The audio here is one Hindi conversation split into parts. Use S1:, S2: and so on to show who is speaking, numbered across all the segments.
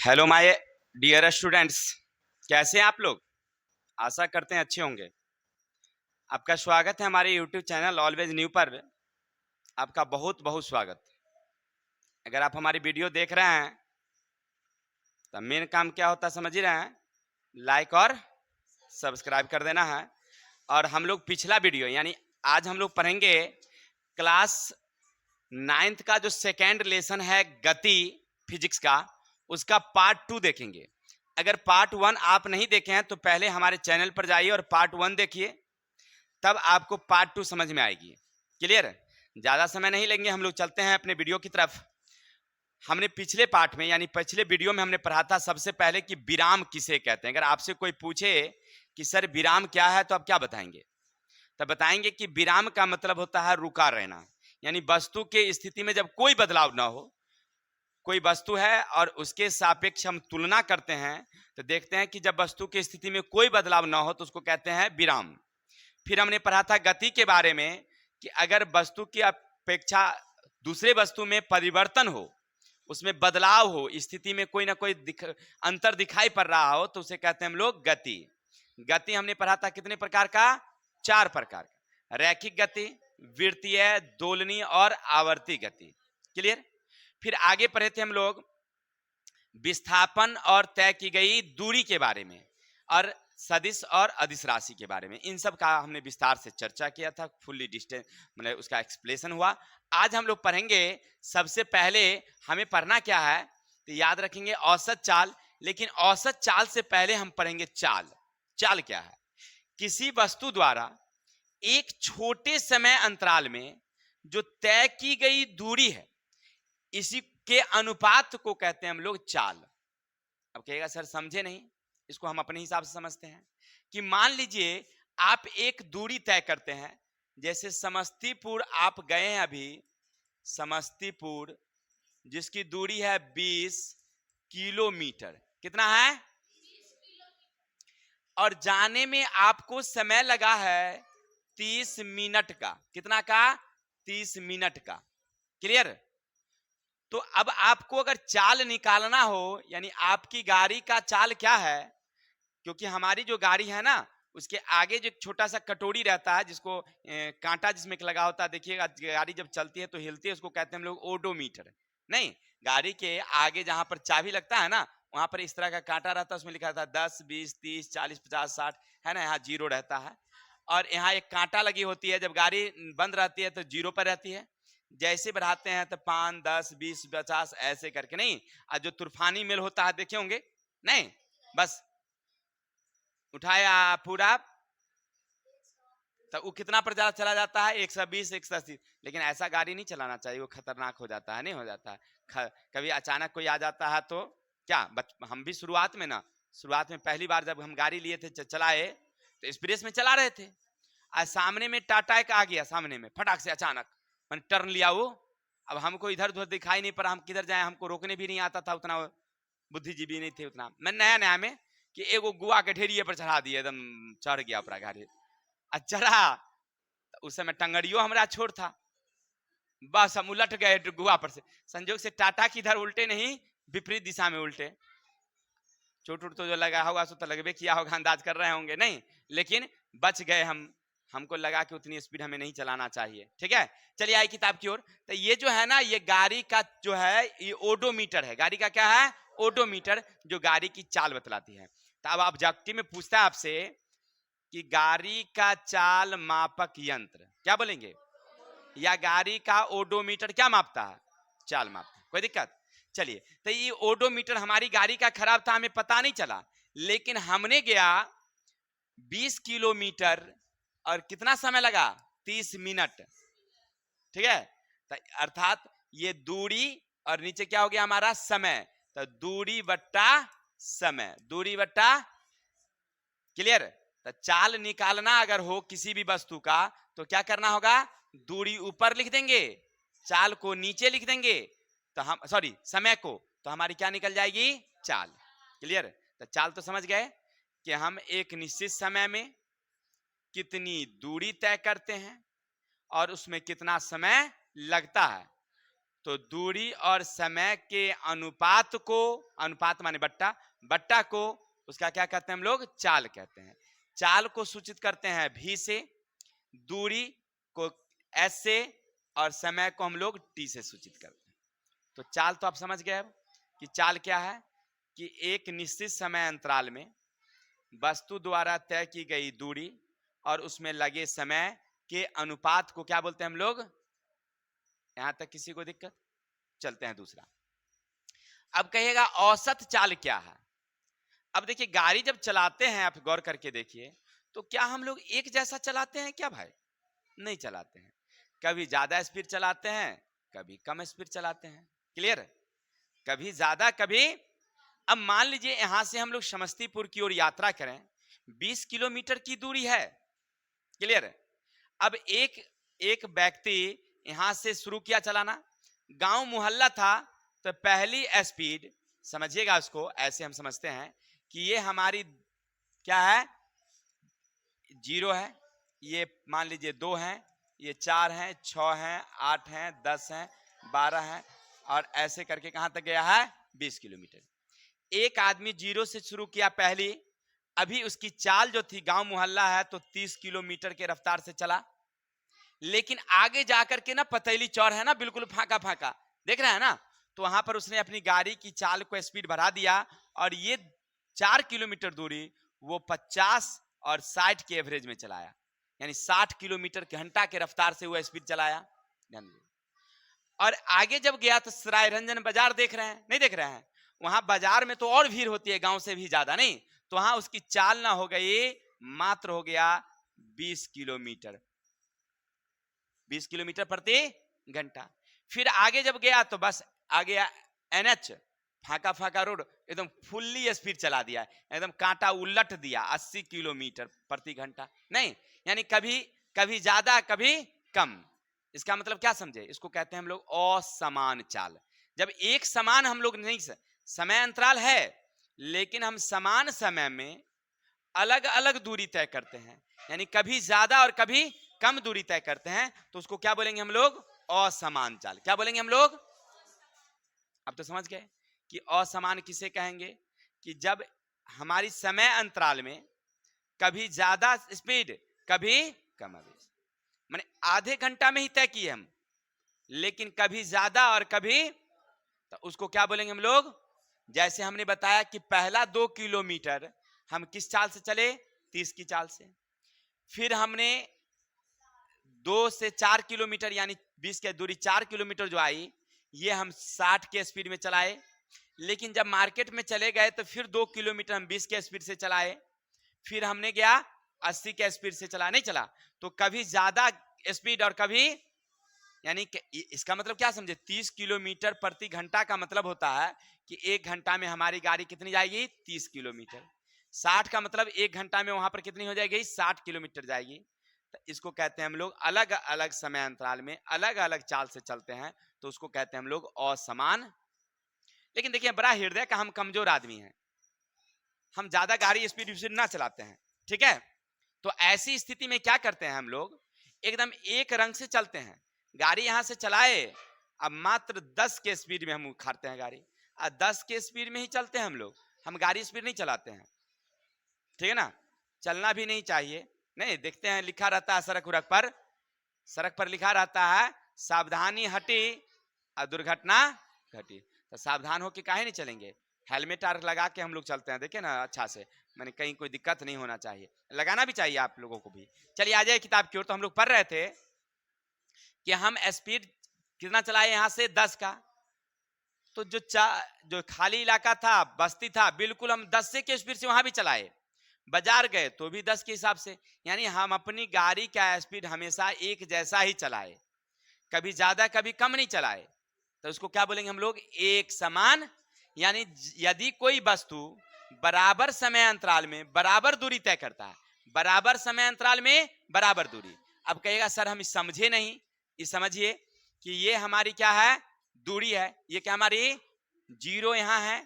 S1: हेलो माय डियर स्टूडेंट्स, कैसे हैं आप लोग। आशा करते हैं अच्छे होंगे। आपका स्वागत है हमारे यूट्यूब चैनल ऑलवेज न्यू पर। आपका बहुत बहुत स्वागत। अगर आप हमारी वीडियो देख रहे हैं तो मेन काम क्या होता है समझ ही रहे हैं, लाइक और सब्सक्राइब कर देना है। और हम लोग पिछला वीडियो यानी आज हम लोग पढ़ेंगे क्लास 9th का जो सेकेंड लेसन है गति फिजिक्स का, उसका पार्ट 2 देखेंगे। अगर पार्ट 1 आप नहीं देखे हैं तो पहले हमारे चैनल पर जाइए और पार्ट 1 देखिए, तब आपको पार्ट 2 समझ में आएगी। क्लियर। ज्यादा समय नहीं लेंगे, हम लोग चलते हैं अपने वीडियो की तरफ। हमने पिछले पार्ट में यानी पिछले वीडियो में हमने पढ़ा था सबसे पहले कि विराम किसे कहते हैं। अगर आपसे कोई पूछे कि सर विराम क्या है तो आप क्या बताएंगे? तब बताएंगे कि विराम का मतलब होता है रुका रहना, यानी वस्तु के स्थिति में जब कोई बदलाव ना हो। कोई वस्तु है और उसके सापेक्ष हम तुलना करते हैं तो देखते हैं कि जब वस्तु की स्थिति में कोई बदलाव ना हो तो उसको कहते हैं विराम। फिर हमने पढ़ा था गति के बारे में कि अगर वस्तु की अपेक्षा दूसरे वस्तु में परिवर्तन हो, उसमें बदलाव हो, स्थिति में कोई ना कोई अंतर दिखाई पड़ रहा हो तो उसे कहते हैं हम लोग गति। गति हमने पढ़ा था कितने प्रकार का? 4 प्रकार का। रैखिक गति, वृत्तीय, दोलनीय और आवर्ती गति। क्लियर। फिर आगे पढ़े थे हम लोग विस्थापन और तय की गई दूरी के बारे में, और सदिश और अदिश राशि के बारे में। इन सब का हमने विस्तार से चर्चा किया था, फुल्ली डिस्टेंस मतलब उसका एक्सप्लेनेशन हुआ। आज हम लोग पढ़ेंगे, सबसे पहले हमें पढ़ना क्या है तो याद रखेंगे औसत चाल। लेकिन औसत चाल से पहले हम पढ़ेंगे चाल। चाल क्या है? किसी वस्तु द्वारा एक छोटे समय अंतराल में जो तय की गई दूरी है, इसी के अनुपात को कहते हैं हम लोग चाल। अब कहेगा सर समझे नहीं, इसको हम अपने हिसाब से समझते हैं कि मान लीजिए आप एक दूरी तय करते हैं। जैसे समस्तीपुर आप गए हैं अभी, समस्तीपुर जिसकी दूरी है 20 किलोमीटर। कितना है? और जाने में आपको समय लगा है 30 मिनट का। कितना का? 30 मिनट का। क्लियर। तो अब आपको अगर चाल निकालना हो, यानी आपकी गाड़ी का चाल क्या है, क्योंकि हमारी जो गाड़ी है ना उसके आगे जो छोटा सा कटोरी रहता है जिसको कांटा जिसमें लगा होता है, देखिएगा गाड़ी जब चलती है तो हिलती है, उसको कहते हैं हम लोग ओडोमीटर। नहीं, गाड़ी के आगे जहां पर चाबी लगता है ना वहां पर इस तरह का कांटा रहता है, उसमें लिखा रहता है 10 20 30 40 50 60, है ना। यहाँ जीरो रहता है और यहाँ एक कांटा लगी होती है, जब गाड़ी बंद रहती है तो जीरो पर रहती है। जैसे बढ़ाते हैं तो 5 10 20 50 ऐसे करके। नहीं, और जो तूफानी मेल होता है देखे होंगे, नहीं बस उठाया पूरा तो वो कितना पर चला जाता है? 120 180। लेकिन ऐसा गाड़ी नहीं चलाना चाहिए, वो खतरनाक हो जाता है। नहीं हो जाता है कभी अचानक कोई आ जाता है तो क्या हम भी शुरुआत में ना, शुरुआत में पहली बार जब हम गाड़ी लिए थे चलाए तो एक्सप्रेस में चला रहे थे, आज सामने में टाटा एक आ गया, सामने में फटाक से अचानक मैंने टर्न लिया वो। अब हमको इधर उधर दिखाई नहीं पड़ा, हम किधर जाए, हमको रोकने भी नहीं आता था, उतना बुद्धिजीवी नहीं थे उतना। मैं नया नया में कि एगो गुआ के ढेरिए पर चढ़ा दिए, एकदम चढ़ गया अपना गाड़ी। चढ़ा उस समय टंगड़ियों हमारा छोड़ था, बस हम उलट गए गुआ पर से। संजोग से टाटा की इधर उल्टे नहीं, विपरीत दिशा में उल्टे। चोट उट तो जो लगा होगा सो तो लगभग किया होगा, अंदाज कर रहे होंगे। नहीं, लेकिन बच गए हम। हमको लगा कि उतनी स्पीड हमें नहीं चलाना चाहिए। ठीक है, चलिए आइए किताब की ओर। तो ये जो है ना, ये गाड़ी का जो है ये ओडोमीटर है। गाड़ी का क्या है? ओडोमीटर, जो गाड़ी की चाल बतलाती है। तो अब ऑब्जेक्टिव में पूछता है आपसे कि गाड़ी का चाल मापक यंत्र क्या बोलेंगे, या गाड़ी का ओडोमीटर क्या मापता है? चाल मापता है। कोई दिक्कत? चलिए, तो ये ओडोमीटर हमारी गाड़ी का खराब था, हमें पता नहीं चला, लेकिन हमने गया 20 किलोमीटर और कितना समय लगा? 30 मिनट। ठीक है, तो अर्थात ये दूरी और नीचे क्या हो गया हमारा? समय। तो दूरी बट्टा समय, दूरी बट्टा। क्लियर। तो चाल निकालना अगर हो किसी भी वस्तु का तो क्या करना होगा? दूरी ऊपर लिख देंगे, चाल को नीचे लिख देंगे, तो हम समय को, तो हमारी क्या निकल जाएगी? चाल। क्लियर। तो चाल तो समझ गए कि हम एक निश्चित समय में कितनी दूरी तय करते हैं और उसमें कितना समय लगता है। तो दूरी और समय के अनुपात को, अनुपात माने बट्टा, बट्टा को उसका क्या कहते हैं हम लोग? चाल कहते हैं। चाल को सूचित करते हैं v से, दूरी को s से, और समय को हम लोग t से सूचित करते हैं। तो चाल तो आप समझ गए अब कि चाल क्या है, कि एक निश्चित समय अंतराल में वस्तु द्वारा तय की गई दूरी और उसमें लगे समय के अनुपात को क्या बोलते हैं हम लोग? यहां तक किसी को दिक्कत? चलते हैं दूसरा। अब कहिएगा औसत चाल क्या है। अब देखिए गाड़ी जब चलाते हैं, आप गौर करके देखिए, तो क्या हम लोग एक जैसा चलाते हैं क्या भाई? नहीं चलाते हैं। कभी ज्यादा स्पीड चलाते हैं, कभी कम स्पीड चलाते हैं। क्लियर? कभी ज्यादा कभी। अब मान लीजिए यहां से हम लोग समस्तीपुर की ओर यात्रा करें, 20 किलोमीटर की दूरी है। क्लियर? अब एक व्यक्ति यहां से शुरू किया चलाना, गांव मोहल्ला था, तो पहली स्पीड, समझिएगा उसको ऐसे हम समझते हैं कि ये हमारी क्या है? 0 है, ये मान लीजिए 2 है, ये 4 है, 6 है, 8 है, 10 है, 12 है, और ऐसे करके कहां तक गया है? 20 किलोमीटर। एक आदमी 0 से शुरू किया पहली, अभी उसकी चाल जो थी, गांव मोहल्ला है तो 30 किलोमीटर के रफ्तार से चला। लेकिन आगे जाकर के ना पथैली चौर है ना, बिल्कुल फाका फाका, देख रहे हैं ना, तो वहां पर उसने अपनी गाड़ी की चाल को स्पीड बढ़ा दिया, और ये 4 किलोमीटर दूरी वो 50 और 60 के एवरेज में चलाया, यानी 60 किलोमीटर घंटा के रफ्तार से वो स्पीड चलाया। और आगे जब गया तो सराय रंजन बाजार देख रहे हैं, नहीं देख रहे हैं? वहां बाजार में तो और भीड़ होती है, गांव से भी ज्यादा, नहीं? तो वहां उसकी चाल ना हो गई, मात्र हो गया 20 किलोमीटर, 20 किलोमीटर प्रति घंटा। फिर आगे जब गया तो बस आ गया NH, फाका फाका रोड, एकदम फुल्ली स्पीड चला दिया, एकदम कांटा उलट दिया, 80 किलोमीटर प्रति घंटा। नहीं, यानी कभी कभी ज्यादा कभी कम। इसका मतलब क्या समझे? इसको कहते हैं हम लोग असमान चाल। जब एक समान हम लोग नहीं, समय अंतराल है लेकिन हम समान समय में अलग अलग दूरी तय करते हैं, यानी कभी ज्यादा और कभी कम दूरी तय करते हैं, तो उसको क्या बोलेंगे हम लोग? असमान चाल। क्या बोलेंगे हम लोग? अब तो समझ गए कि असमान किसे कहेंगे? कि जब हमारी समय अंतराल में कभी ज्यादा स्पीड कभी कम स्पीड, माने आधे घंटा में ही तय किए हम, लेकिन कभी ज्यादा और कभी, तो उसको क्या बोलेंगे हम लोग? जैसे हमने बताया कि पहला 2 किलोमीटर हम किस चाल से चले? 30 की चाल से। फिर हमने 2 से 4 किलोमीटर यानी 20 की दूरी 4 किलोमीटर जो आई, ये हम 60 के स्पीड में चलाए। लेकिन जब मार्केट में चले गए तो फिर 2 किलोमीटर हम 20 के स्पीड से चलाए। फिर हमने गया 80 के स्पीड से चला, नहीं चला। तो कभी ज्यादा स्पीड और कभी, यानी इसका मतलब क्या समझे? 30 किलोमीटर प्रति घंटा का मतलब होता है कि 1 घंटा में हमारी गाड़ी कितनी जाएगी? 30 किलोमीटर। 60 का मतलब 1 घंटा में वहां पर कितनी हो जाएगी? 60 किलोमीटर जाएगी। तो इसको कहते हैं हम लोग अलग अलग समय अंतराल में अलग अलग चाल से चलते हैं, तो उसको कहते हैं हम लोग असमान। लेकिन देखिए बड़ा हृदय का हम कमजोर आदमी हैं, हम ज्यादा गाड़ी स्पीड ना चलाते हैं, ठीक है? तो ऐसी स्थिति में क्या करते हैं हम लोग? एकदम एक रंग से चलते हैं। गाड़ी यहां से चलाए, अब मात्र 10 के स्पीड में हम उखाड़ते हैं गाड़ी, और 10 के स्पीड में ही चलते हैं हम लोग, हम गाड़ी स्पीड नहीं चलाते हैं, ठीक है ना? चलना भी नहीं चाहिए। नहीं, देखते हैं लिखा रहता है सड़क पर लिखा रहता है सावधानी हटी और दुर्घटना घटी। तो सावधान होकर काहे नहीं चलेंगे? हेलमेट आर लगा के हम लोग चलते हैं, देखिए ना, अच्छा से, मैंने कहीं कोई दिक्कत नहीं होना चाहिए, लगाना भी चाहिए आप लोगों को भी। चलिए आ जाए किताब की ओर। तो हम लोग पढ़ रहे थे कि हम स्पीड कितना चलाए यहां से? 10 का। तो जो खाली इलाका था, बस्ती था, बिल्कुल हम 10 से के स्पीड से वहां भी चलाए। बाजार गए तो भी 10 के हिसाब से, यानी हम अपनी गाड़ी का स्पीड हमेशा एक जैसा ही चलाए, कभी ज्यादा कभी कम नहीं चलाए। तो उसको क्या बोलेंगे हम लोग? एक समान। यानी यदि कोई वस्तु बराबर समय अंतराल में बराबर दूरी तय करता है, बराबर समय अंतराल में बराबर दूरी। अब कहेगा सर हम समझे नहीं। ये समझिए कि ये हमारी क्या है? दूरी है। ये क्या हमारी? 0 यहाँ है,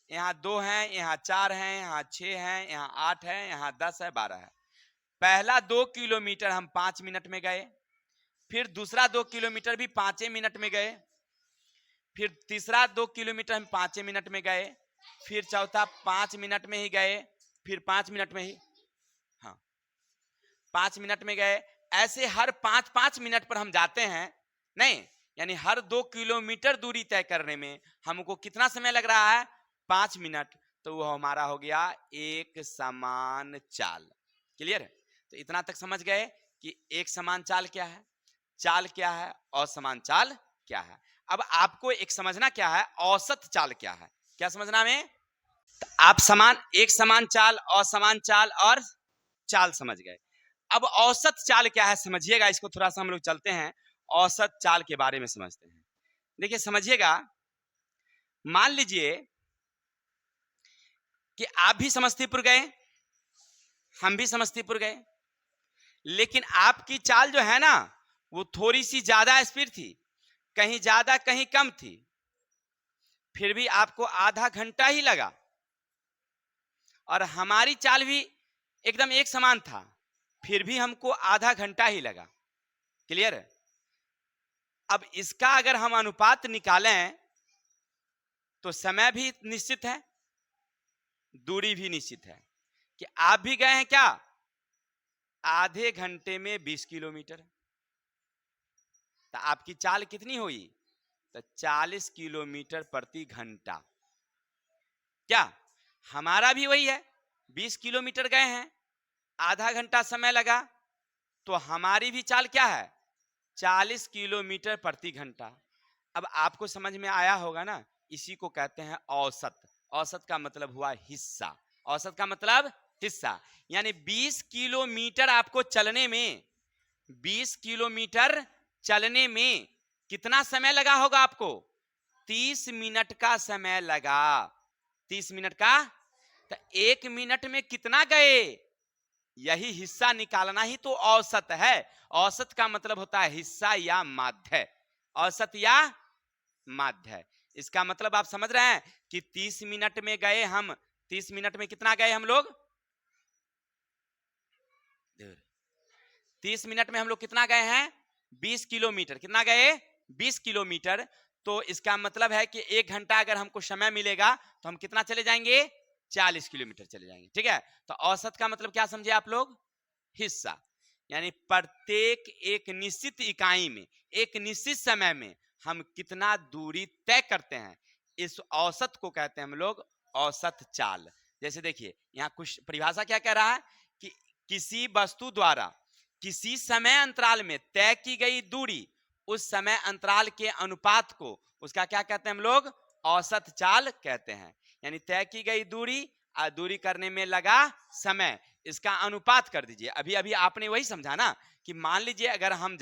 S1: यहाँ 2 है, यहाँ 4 है, यहाँ 6 है, यहाँ 8 है, यहाँ 10 है, 12 है। पहला 2 किलोमीटर हम 5 मिनट में गए, फिर दूसरा 2 किलोमीटर भी 5 मिनट में गए, फिर तीसरा 2 किलोमीटर हम 5 मिनट में गए, फिर चौथा 5 मिनट में ही गए, फिर 5 मिनट में ही, हाँ 5 मिनट में गए। ऐसे हर 5-5 मिनट पर हम जाते हैं, नहीं यानी हर 2 किलोमीटर दूरी तय करने में हमको कितना समय लग रहा है? 5 मिनट। तो वो हमारा हो गया एक समान चाल। क्लियर है? तो इतना तक समझ गए कि एक समान चाल क्या है, चाल क्या है, असमान चाल क्या है। अब आपको एक समझना क्या है, औसत चाल क्या है। क्या समझना में? आप एक समान चाल, असमान चाल और चाल समझ गए। अब औसत चाल क्या है समझिएगा, इसको थोड़ा सा हम लोग चलते हैं, औसत चाल के बारे में समझते हैं। देखिए समझिएगा, मान लीजिए कि आप भी समस्तीपुर गए, हम भी समस्तीपुर गए, लेकिन आपकी चाल जो है ना वो थोड़ी सी ज्यादा स्पीड थी, कहीं ज्यादा कहीं कम थी, फिर भी आपको आधा घंटा ही लगा। और हमारी चाल भी एकदम एक समान था, फिर भी हमको आधा घंटा ही लगा। क्लियर है? अब इसका अगर हम अनुपात निकालें तो समय भी निश्चित है, दूरी भी निश्चित है। कि आप भी गए हैं क्या आधे घंटे में 20 किलोमीटर, तो आपकी चाल कितनी हुई? तो 40 किलोमीटर प्रति घंटा। क्या हमारा भी वही है, 20 किलोमीटर गए हैं, आधा घंटा समय लगा, तो हमारी भी चाल क्या है? 40 किलोमीटर प्रति घंटा। अब आपको समझ में आया होगा ना, इसी को कहते हैं औसत। औसत का मतलब हुआ हिस्सा, औसत का मतलब हिस्सा। यानी 20 किलोमीटर आपको चलने में, 20 किलोमीटर चलने में कितना समय लगा होगा आपको? 30 मिनट का समय लगा। 30 मिनट का, तो 1 मिनट में कितना गए, यही हिस्सा निकालना ही तो औसत है। औसत का मतलब होता है हिस्सा या माध्य, औसत या माध्य। इसका मतलब आप समझ रहे हैं कि 30 मिनट में गए हम, 30 मिनट में कितना गए हम लोग? 30 मिनट में हम लोग कितना गए हैं? 20 किलोमीटर। कितना गए? 20 किलोमीटर। तो इसका मतलब है कि 1 घंटा अगर हमको समय मिलेगा तो हम कितना चले जाएंगे? 40 किलोमीटर चले जाएंगे। ठीक है? तो औसत का मतलब क्या समझे आप लोग? हिस्सा। यानी प्रत्येक एक निश्चित इकाई में, एक निश्चित समय में हम कितना दूरी तय करते हैं, इस औसत को कहते हैं हम लोग औसत चाल। जैसे देखिए यहाँ कुछ परिभाषा क्या कह रहा है कि किसी वस्तु द्वारा किसी समय अंतराल में तय की गई दूरी, उस समय अंतराल के अनुपात को उसका क्या कहते हैं हम लोग? औसत चाल कहते हैं। यानी तय की गई दूरी, दूरी करने में लगा समय, इसका अनुपात कर दीजिए। अभी अभी आपने वही समझा ना कि मान लीजिए अगर हम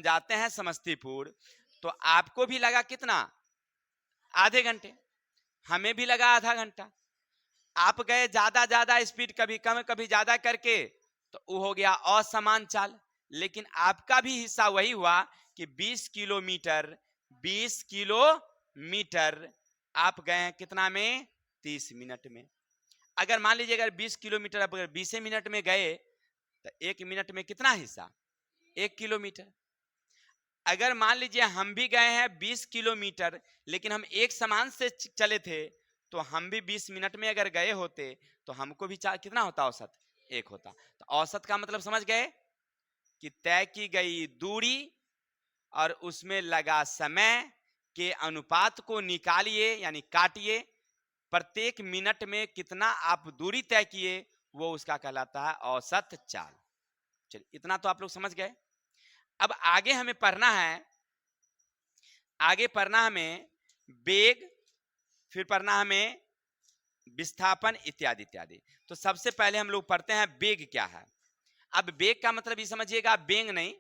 S1: जाते हैं समस्तीपुर, तो आपको भी लगा कितना? आधे घंटे, हमें भी लगा आधा घंटा। आप गए ज्यादा स्पीड, कभी कम कभी ज्यादा करके, तो वो हो गया असमान चाल। लेकिन आपका भी हिस्सा वही हुआ कि 20 किलोमीटर, 20 किलोमीटर आप गए हैं कितना में? 30 मिनट में। अगर मान लीजिए अगर 20 किलोमीटर आप अगर 20 मिनट में गए, तो 1 मिनट में कितना हिस्सा? 1 किलोमीटर। अगर मान लीजिए हम भी गए हैं 20 किलोमीटर, लेकिन हम एक समान से चले थे, तो हम भी 20 मिनट में अगर गए होते तो हमको भी कितना होता औसत? 1 होता। तो औसत का मतलब समझ गए कि तय की गई दूरी और उसमें लगा समय के अनुपात को निकालिए, यानी काटिए, प्रत्येक मिनट में कितना आप दूरी तय किए, वो उसका कहलाता है औसत चाल। चलिए इतना तो आप लोग समझ गए। अब आगे हमें पढ़ना है, आगे पढ़ना हमें वेग, फिर पढ़ना हमें विस्थापन इत्यादि इत्यादि। तो सबसे पहले हम लोग पढ़ते हैं वेग क्या है। अब वेग का मतलब ये समझिएगा, बेंग नहीं,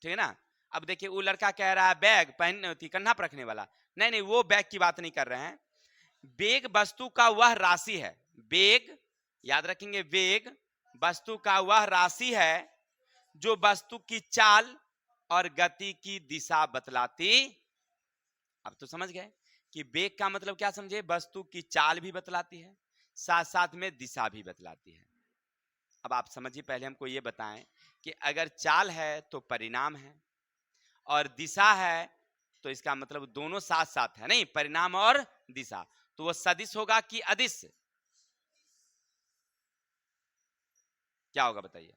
S1: ठीक है ना। अब देखिए वो लड़का कह रहा है बैग पहन होती कन्हा पर रखने वाला, नहीं नहीं वो बैग की बात नहीं कर रहे हैं। वेग वस्तु का वह राशि है, वेग याद रखेंगे, वेग वस्तु का वह राशि है जो वस्तु की चाल और गति की दिशा बतलाती। अब तो समझ गए कि वेग का मतलब क्या समझे? वस्तु की चाल भी बतलाती है, साथ साथ में दिशा भी बतलाती है। अब आप समझिए, पहले हमको ये बताएं कि अगर चाल है तो परिणाम है, और दिशा है तो इसका मतलब दोनों साथ साथ है, नहीं, परिणाम और दिशा, तो वो सदिश होगा कि अदिश? क्या होगा बताइए?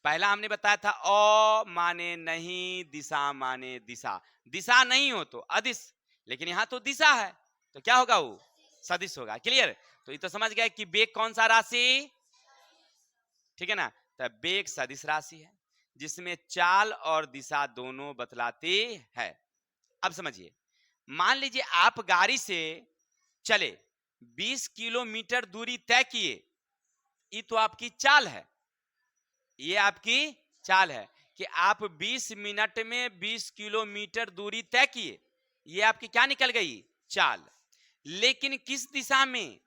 S1: पहला हमने बताया था अ माने नहीं, दिशा माने दिशा, दिशा नहीं हो तो अदिश, लेकिन यहां तो दिशा है, तो क्या होगा? वो सदिश होगा। क्लियर? तो ये तो समझ गए कि वेग कौन सा राशि, ठीक है ना? तो वेग सदिश राशि है जिसमें चाल और दिशा दोनों बतलाती है। अब समझिए, मान लीजिए आप गाड़ी से चले, 20 किलोमीटर दूरी तय किए, ये तो आपकी चाल है, ये आपकी चाल है कि आप 20 मिनट में 20 किलोमीटर दूरी तय किए, ये आपकी क्या निकल गई? चाल। लेकिन किस दिशा में?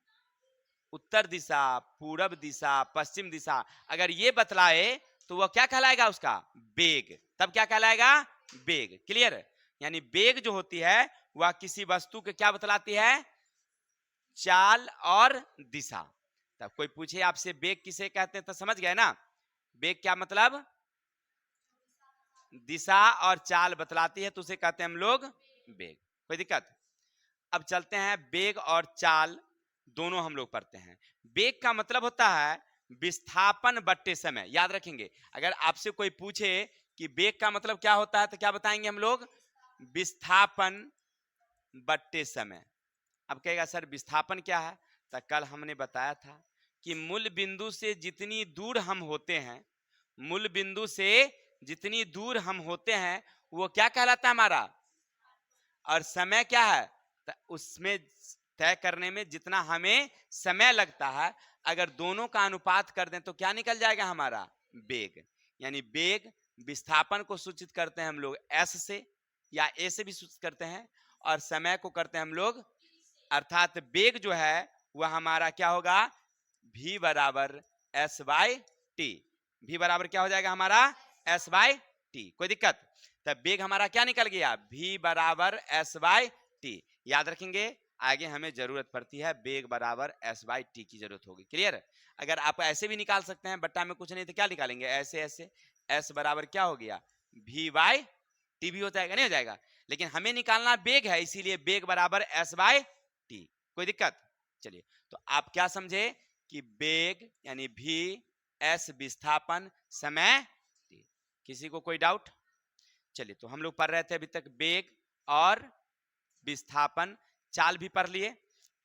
S1: उत्तर दिशा, पूरब दिशा, पश्चिम दिशा, अगर ये बतलाए तो वह क्या कहलाएगा? उसका वेग। तब क्या कहलाएगा? वेग। क्लियर? यानी वेग जो होती है वह किसी वस्तु के क्या बतलाती है? चाल और दिशा। तब कोई पूछे आपसे वेग किसे कहते हैं, तो समझ गए ना? वेग क्या मतलब? दिशा और चाल बतलाती है, तो उसे कहते हैं हम लोग वेग। कोई दिक्कत? अब चलते हैं, वेग और चाल दोनों हम लोग पढ़ते हैं। वेग का मतलब होता है विस्थापन बट्टे समय। याद रखेंगे, अगर आपसे कोई पूछे कि वेग का मतलब क्या होता है, तो क्या बताएंगे हम लोग? विस्थापन बट्टे समय। अब कहेगा सर विस्थापन क्या है? तो कल हमने बताया था कि मूल बिंदु से जितनी दूर हम होते हैं, मूल बिंदु से जितनी दूर हम होते हैं, वो क्या कहलाता है हमारा? और समय क्या है? तो उसमें तय करने में जितना हमें समय लगता है, अगर दोनों का अनुपात कर दें तो क्या निकल जाएगा हमारा? वेग। यानी वेग विस्थापन को सूचित करते हैं हम लोग एस से या ए से भी सूचित करते हैं, और समय को करते हैं हम लोग, अर्थात वेग जो है वह हमारा क्या होगा? v बराबर एस बाई टी। v बराबर क्या हो जाएगा हमारा? S by T. कोई दिक्कत? तब वेग हमारा क्या निकल गया? v बराबर एस बाई टी। याद रखेंगे, आगे हमें जरूरत पड़ती है वेग बराबर एस बाई टी की जरूरत होगी। क्लियर? अगर आप ऐसे भी निकाल सकते हैं, बट्टा में कुछ नहीं तो क्या निकालेंगे? ऐसे ऐसे, एस बराबर क्या हो गया? v बाई टी भी हो जाएगा, नहीं हो जाएगा? लेकिन हमें निकालना वेग है, इसीलिए वेग बराबर एस बाई टी। कोई दिक्कत? चलिए, तो आप क्या समझे कि वेग यानी भी, एस विस्थापन, समय टी। किसी को कोई डाउट? चलिए, तो हम लोग पढ़ रहे थे अभी तक वेग और विस्थापन, चाल भी पढ़ लिए।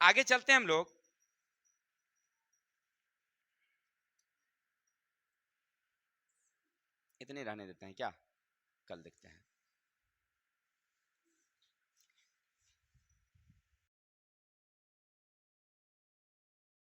S1: आगे चलते हैं हम लोग। इतने रहने देते हैं क्या? कल देखते हैं।